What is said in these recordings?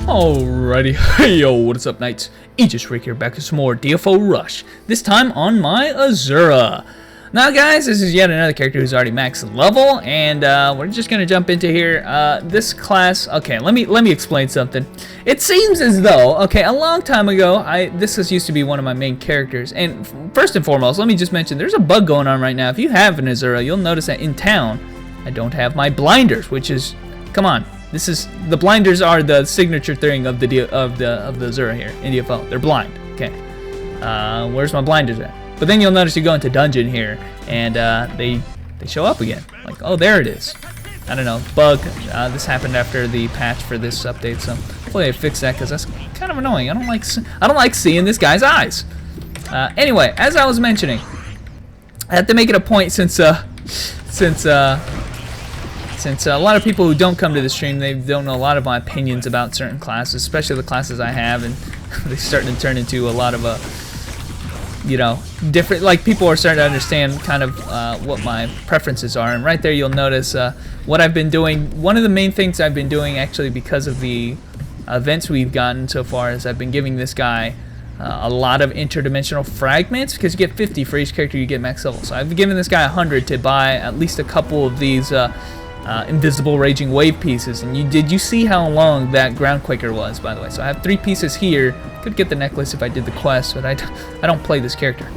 Alrighty, hey yo, what is up, Knights? Aegis Rick here, back with some more DFO Rush. This time on my Asura. Now, guys, this is yet another character who's already max level, and we're just gonna jump into here. This class. Okay, let me explain something. It seems as though, okay, a long time ago, this used to be one of my main characters. And first and foremost, let me just mention there's a bug going on right now. If you have an Asura, you'll notice that in town, I don't have my blinders, which is, come on. This is, the blinders are the signature thing of the Asura here in DFO. They're blind. Okay. Where's my blinders at? But then you'll notice you go into dungeon here and they show up again. Like, oh, there it is. I don't know, bug. This happened after the patch for this update, so hopefully I fix that because that's kind of annoying. I don't like seeing this guy's eyes. Anyway, as I was mentioning, I have to make it a point since a lot of people who don't come to the stream, they don't know a lot of my opinions about certain classes, especially the classes I have, and they're starting to turn into a lot of you know, different, like, people are starting to understand kind of what my preferences are. And right there you'll notice what I've been doing. One of the main things I've been doing, actually, because of the events we've gotten so far, is I've been giving this guy a lot of interdimensional fragments, because you get 50 for each character you get max level. So I've given this guy 100 to buy at least a couple of these invisible raging wave pieces. And did you see how long that ground quaker was, by the way? So I have 3 pieces here. Could get the necklace if I did the quest, but I don't play this character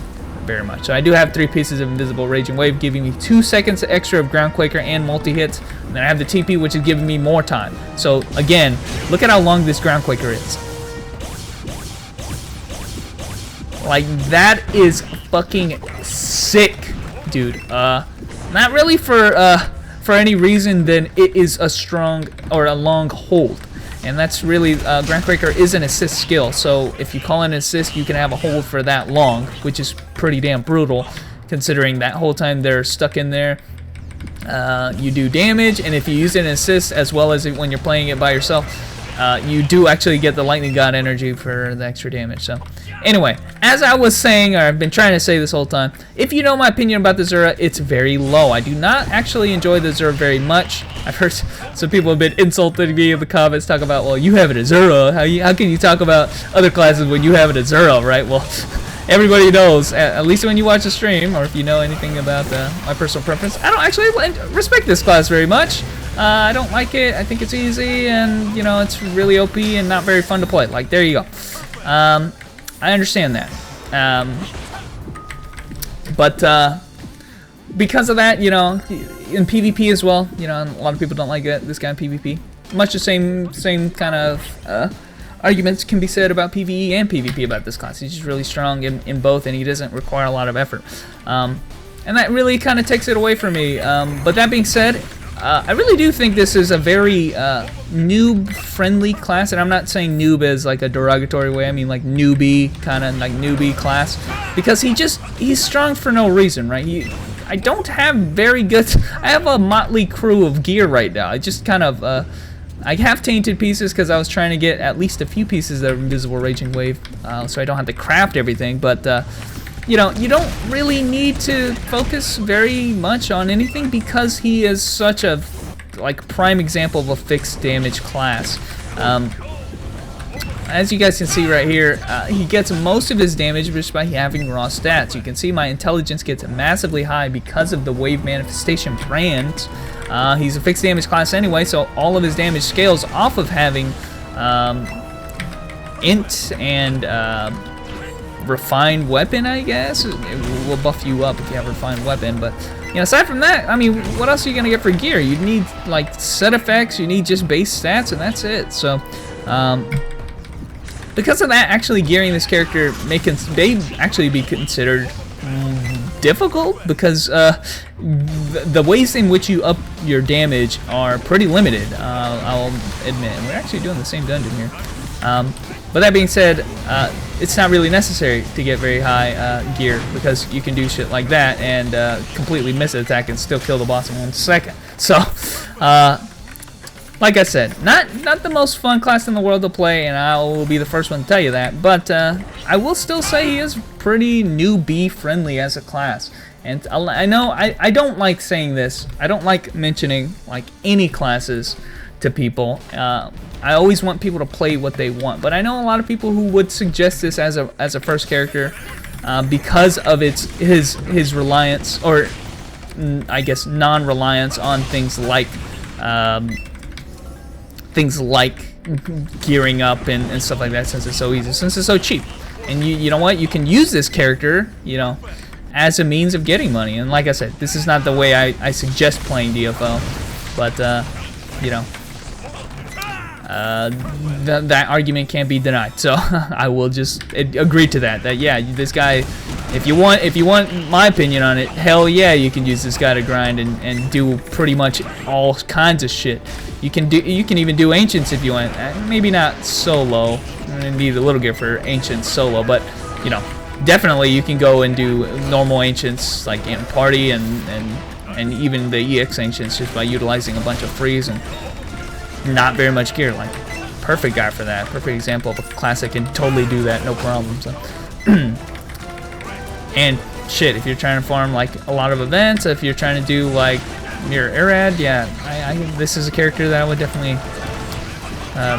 very much. So I do have 3 pieces of invisible raging wave, giving me 2 seconds extra of ground quaker and multi hits. And then I have the TP, which is giving me more time. So again, look at how long this ground quaker is. Like, that is fucking sick, dude. Not really for any reason than it is a strong or a long hold. And that's really, ground quaker is an assist skill, so if you call in an assist, you can have a hold for that long, which is pretty damn brutal, considering that whole time they're stuck in there, you do damage, and if you use an assist, as well as when you're playing it by yourself, you do actually get the lightning god energy for the extra damage. So anyway, as I was saying, or I've been trying to say this whole time, if you know my opinion about the Asura, it's very low. I do not actually enjoy the Asura very much. I've heard some people have been insulting me in the comments, talking about, well, you have an Asura. How can you talk about other classes when you have an Asura, right? Well, everybody knows, at least when you watch the stream, or if you know anything about my personal preference, I don't actually respect this class very much. I don't like it. I think it's easy, and, you know, it's really OP and not very fun to play. Like, there you go. I understand that. But because of that, you know, in PvP as well, you know, a lot of people don't like this guy in PvP. Much the same kind of arguments can be said about PvE and PvP about this class. He's just really strong in both, and he doesn't require a lot of effort. And that really kind of takes it away from me. But that being said, I really do think this is a very noob-friendly class, and I'm not saying noob as like a derogatory way. I mean like newbie, kind of like newbie class, because he's strong for no reason, right? I don't have very good. I have a motley crew of gear right now. I just kind of I have tainted pieces because I was trying to get at least a few pieces of invisible raging wave, so I don't have to craft everything, but. You know, you don't really need to focus very much on anything because he is such a, like, prime example of a fixed damage class. As you guys can see right here, he gets most of his damage just by having raw stats. You can see my intelligence gets massively high because of the wave manifestation brand. He's a fixed damage class anyway, so all of his damage scales off of having int and refined weapon, I guess. It will buff you up if you have a refined weapon, but you know, aside from that, I mean, what else are you gonna get for gear? You need like set effects, you need just base stats, and that's it. So because of that, actually gearing this character may actually be considered difficult, because the ways in which you up your damage are pretty limited, I'll admit. And we're actually doing the same dungeon here. But that being said, it's not really necessary to get very high gear, because you can do shit like that and completely miss an attack and still kill the boss in 1 second. So, like I said, not the most fun class in the world to play, and I will be the first one to tell you that. But I will still say he is pretty newbie friendly as a class. And I know I don't like saying this. I don't like mentioning like any classes to people. I always want people to play what they want, but I know a lot of people who would suggest this as a first character because of his reliance, or I guess non-reliance on things like gearing up and stuff like that, since it's so easy, since it's so cheap. And you know what, you can use this character, you know, as a means of getting money. And like I said, this is not the way I suggest playing DFO, but you know, that argument can't be denied. So I will just agree to that yeah, this guy, if you want my opinion on it, hell yeah, you can use this guy to grind and do pretty much all kinds of shit. You can even do ancients if you want. Maybe not solo. I need a little gear for ancients solo, but you know, definitely you can go and do normal ancients like in party and even the EX ancients just by utilizing a bunch of freeze and not very much gear. Like, perfect guy for that. Perfect example of a class that can totally do that, no problem. So and shit, if you're trying to farm like a lot of events, if you're trying to do like Mirror Arad, yeah, this is a character that I would definitely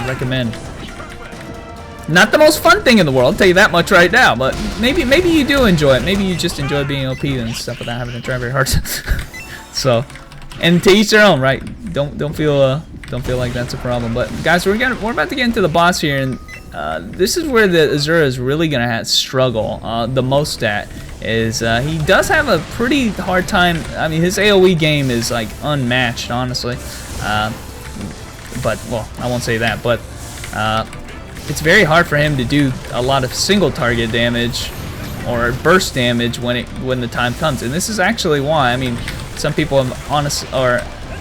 recommend. Not the most fun thing in the world, I'll tell you that much right now, but maybe you do enjoy it. Maybe you just enjoy being OP and stuff without having to try very hard. So, and to each their own, right? Don't feel like that's a problem. But guys, we're about to get into the boss here, and this is where the Asura is really gonna struggle the most at. Is he does have a pretty hard time. I mean, his AoE game is like unmatched, honestly. But well, I won't say that. But it's very hard for him to do a lot of single target damage or burst damage when the time comes. And this is actually why. I mean, some people have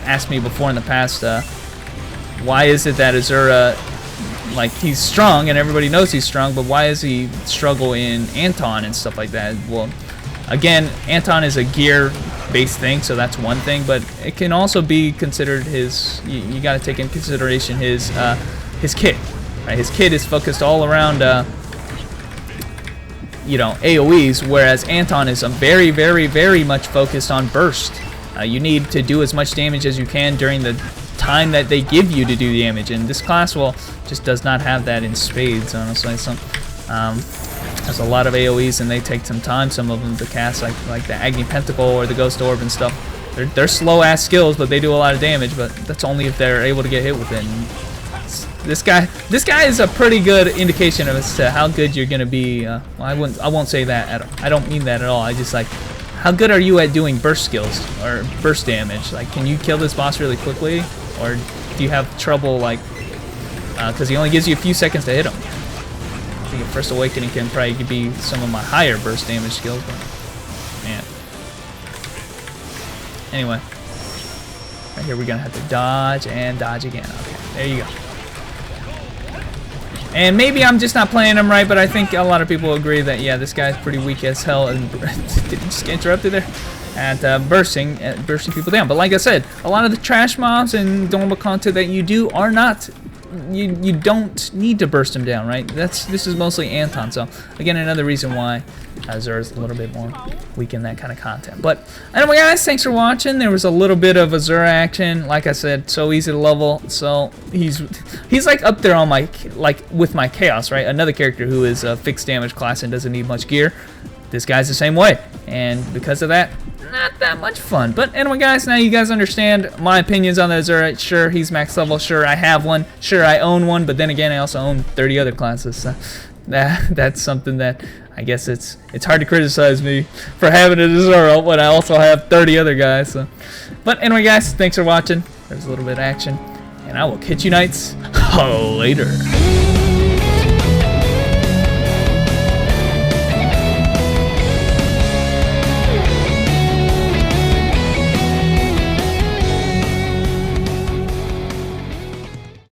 asked me before in the past, why is it that Asura, like, he's strong and everybody knows he's strong, but why does he struggle in Anton and stuff like that? Well, again, Anton is a gear-based thing, so that's one thing, but it can also be considered his. You got to take into consideration his kit. Right? His kit is focused all around, you know, AOE's, whereas Anton is very, very, very much focused on burst. You need to do as much damage as you can during the time that they give you to do the damage, and this class, well, just does not have that in spades, honestly. So there's a lot of AoEs and they take some time, some of them, to cast, like the Agni Pentacle or the Ghost Orb and stuff. They're slow ass skills, but they do a lot of damage, but that's only if they're able to get hit with it. And this guy is a pretty good indication of as to how good you're gonna be. Well, I won't say that I don't mean that at all. I just like, how good are you at doing burst skills or burst damage? Like, can you kill this boss really quickly, or do you have trouble, like, because he only gives you a few seconds to hit him? I think First Awakening can probably be some of my higher burst damage skills, but man. Anyway, right here we're gonna have to dodge and dodge again. Okay, there you go. And maybe I'm just not playing him right, but I think a lot of people agree that, yeah, this guy's pretty weak as hell. And did he just get interrupted there? At bursting people down. But like I said, a lot of the trash mobs and normal content that you do are not. You don't need to burst them down, right? This is mostly Anton. So again, another reason why Asura is a little bit more weak in that kind of content. But anyway, guys, thanks for watching. There was a little bit of Asura action. Like I said, so easy to level. So he's like up there on my, like, with my Chaos, right? Another character who is a fixed damage class and doesn't need much gear. This guy's the same way, and because of that, not that much fun. But anyway, guys, now you guys understand my opinions on the Asura. Sure, he's max level. Sure, I have one. Sure, I own one. But then again, I also own 30 other classes. So that's something that I guess it's hard to criticize me for having an Asura when I also have 30 other guys. So. But anyway, guys, thanks for watching. There's a little bit of action, and I will catch you knights later.